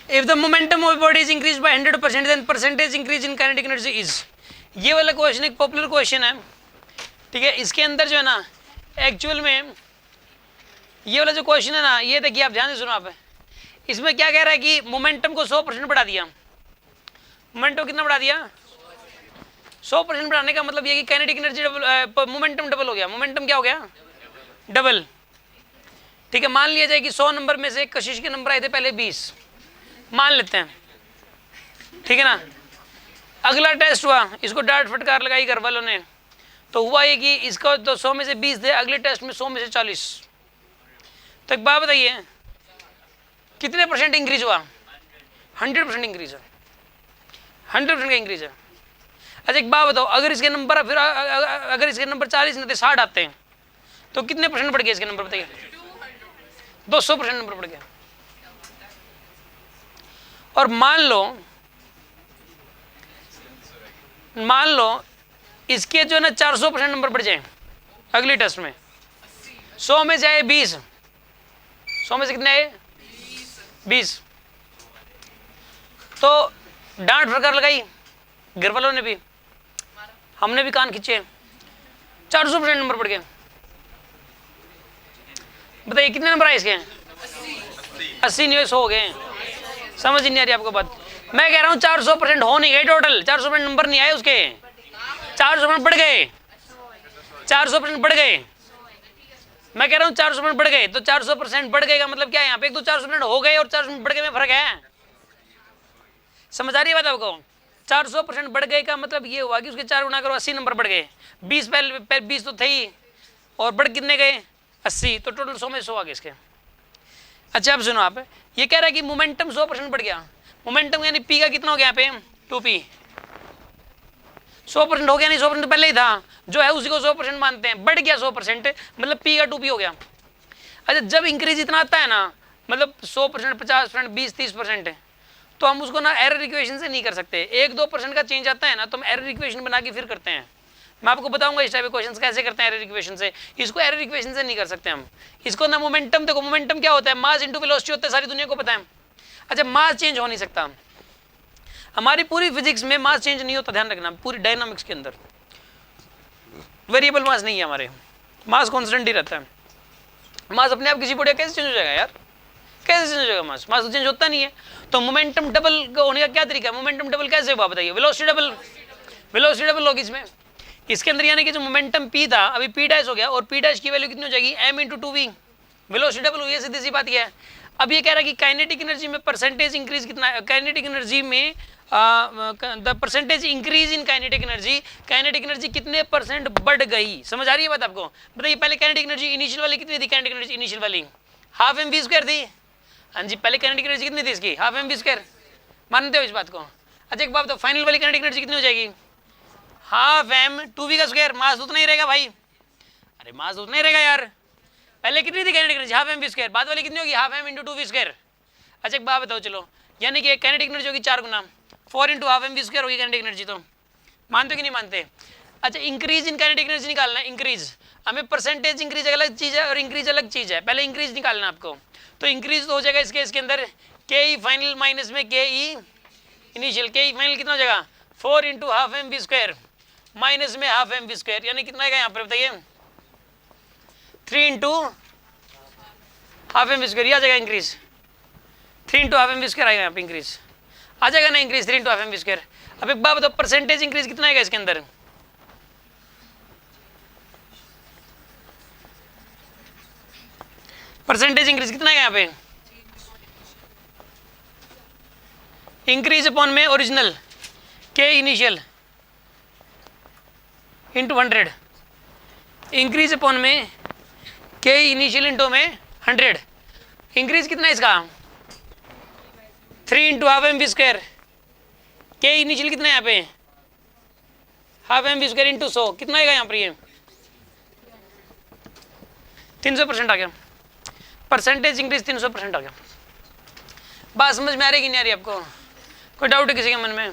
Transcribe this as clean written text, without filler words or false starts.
If the momentum of body is increase by 100% then percentage increase in kinetic energy is. ये वाला question एक popular question है, ठीक है। इसके अंदर जो है ना एक्चुअल में ये वाला जो क्वेश्चन है ना, ये देखिए आप ध्यान से सुनो आप। इसमें क्या कह रहा है कि मोमेंटम को 100% बढ़ा दिया। मोमेंटम कितना बढ़ा दिया? 100% बढ़ाने का मतलब ये कि kinetic energy double, momentum double हो गया। मोमेंटम क्या हो गया? डबल, ठीक है। मान लिया जाए कि 100 नंबर में से कशिश के नंबर आए थे पहले 20, मान लेते हैं, ठीक है ना। अगला टेस्ट हुआ, इसको डांट फटकार लगाई घर वालों ने, तो हुआ ये कि इसको तो 100 में से 20 थे, अगले टेस्ट में 100 में से 40। तो एक बात बताइए कितने परसेंट इंक्रीज हुआ? 100% इंक्रीज है, 100% का इंक्रीज है। अच्छा एक बात बताओ, अगर इसके नंबर फिर अगर इसके नंबर 40 नहीं थे 60 आते हैं तो कितने परसेंट बढ़ गए इसके नंबर? बताइए 200% नंबर बढ़ गया। और मान लो इसके जो है ना 400% नंबर बढ़ जाए अगले टेस्ट में, 100 में से आए 20, 100 में से कितने आए? 20। तो डांट फटकार लगाई घर वालों ने भी, हमने भी कान खींचे, 400% नंबर बढ़ गए। बताइए कितने नंबर आए इसके? 80 नहीं, 100 हो गए। समझ नहीं आ रही आपको बात? मैं कह रहा हूँ 400% हो नहीं गए टोटल, 400% नंबर नहीं आए उसके, 400% बढ़ गए, 400% बढ़ गए। मैं कह रहा हूँ 400% बढ़ गए, तो 400% बढ़ गए का मतलब क्या है? यहाँ पे एक तो 400% हो गए और 400% बढ़ गए में फर्क है। समझ आ रही है बात आपको? 400% बढ़ गए का मतलब ये हुआ कि उसके 4 गुना करो 80 नंबर बढ़ गए। 20 पहले 20 तो थे ही, और बढ़ कितने गए? 80, तो टोटल 100 में 100 आ गए इसके। अच्छा अब सुनो आप, ये कह रहा है कि मोमेंटम 100% बढ़ गया। मोमेंटम यानी पी का कितना हो गया यहाँ पे? 2p। 100% हो गया नहीं? 100% पहले ही था, जो है उसी को 100% मानते हैं। बढ़ गया 100% मतलब पी का 2p हो गया। अच्छा जब इंक्रीज इतना आता है ना, मतलब 100%, 50%, 20, 30%, तो हम उसको ना एरर इक्वेशन से नहीं कर सकते। 1-2% का चेंज आता है ना तो हम एरर इक्वेशन बना के फिर करते हैं। मैं आपको बताऊंगा इस टाइप के क्वेश्चंस कैसे करते हैं एरर इक्वेशन से। इसको एरर इक्वेशन से नहीं कर सकते हम। इसको ना मोमेंटम, देखो मोमेंटम क्या होता है? मास इंटू वेलोसिटी होता है, सारी दुनिया को पता है। अच्छा मास चेंज हो नहीं सकता, हमारी पूरी फिजिक्स में मास चेंज नहीं होता, ध्यान रखना। पूरी डायनामिक्स के अंदर वेरिएबल मास नहीं है हमारे, मास कांस्टेंट ही रहता है। मास अपने आप किसी बॉडी कैसे चेंज हो जाएगा यार? कैसे चेंज हो जाएगा? मास तो चेंज होता नहीं है। तो मोमेंटम डबल होने का क्या तरीका है? मोमेंटम डबल कैसे होगा बताइए? वेलोसिटी डबल, वेलोसिटी डबल होगी इसमें, इसके अंदर। यानी कि जो मोमेंटम p था अभी p डैश हो गया, और p डैश की वैल्यू कितनी हो जाएगी? m × 2v, वेलोसिटी डबल हुई है, सीधी सी बात यह है। अब ये कह रहा है कि काइनेटिक एनर्जी में परसेंटेज इंक्रीज कितना है? काइनेटिक एनर्जी में the percentage increase in kinetic energy, kinetic energy कितने परसेंट बढ़ गई? समझ आ रही है बात आपको? बताइए पहले काइनेटिक एनर्जी इनिशियल वाली कितनी थी? काइनेटिक एनर्जी इनिशियल वाली हाफ mv² थी। हाँ जी, पहले काइनेटिक एनर्जी कितनी थी इसकी? Half mv²। मानते हो इस बात को? अच्छा एक बात तो फाइनल वाली काइनेटिक एनर्जी कितनी हो जाएगी? Half m 2v²। मास उतना ही रहेगा भाई, अरे मास उतना ही रहेगा यार। पहले कितनी थी काइनेटिक एनर्जी? Half mv²। बाद वाली कितनी होगी? Half m × 2v²। अच्छा एक बात बताओ चलो, यानी कि काइनेटिक एनर्जी होगी 4 गुना, 4 × हाफ mv² होगी काइनेटिक एनर्जी। तो मानते हो कि नहीं मानते? अच्छा इंक्रीज इन काइनेटिक एनर्जी निकालना है। इंक्रीज, हमें परसेंटेज इंक्रीज अलग चीज़ है और इंक्रीज अलग चीज़ है। पहले इंक्रीज निकालना आपको, तो इंक्रीज तो हो जाएगा इसके अंदर के ई फाइनल माइनस में के ई इनिशियल। के ई फाइनल कितना हो जाएगा? 4 × हाफ mv² माइनस में हाफ mv², यानी कितना आएगा यहाँ पर बताइए? 3 × हाफ mv², आ जाएगा इंक्रीज। 3 × हाफ mv² आएगा यहाँ पे, इंक्रीज आ जाएगा ना इंक्रीज 3 × हाफ mv²। अब एक बात बताओ परसेंटेज इंक्रीज कितना आएगा इसके अंदर? परसेंटेज इंक्रीज कितना है यहाँ पे? इंक्रीज अपॉन में ओरिजिनल के इनिशियल इंटू 100, इंक्रीज अपॉन में के इनिशियल इंटू में 100। इंक्रीज कितना है इसका? 3 × हाफ mv²। के इनिशियल कितना है यहाँ पे? हाफ mv² इंटू 100, कितना आएगा यहाँ पर? ये 300% आ गया। परसेंटेज इंक्रीज 300% आ गया। बात समझ में आ रही कि नहीं आ रही आपको? कोई डाउट है किसी के मन में?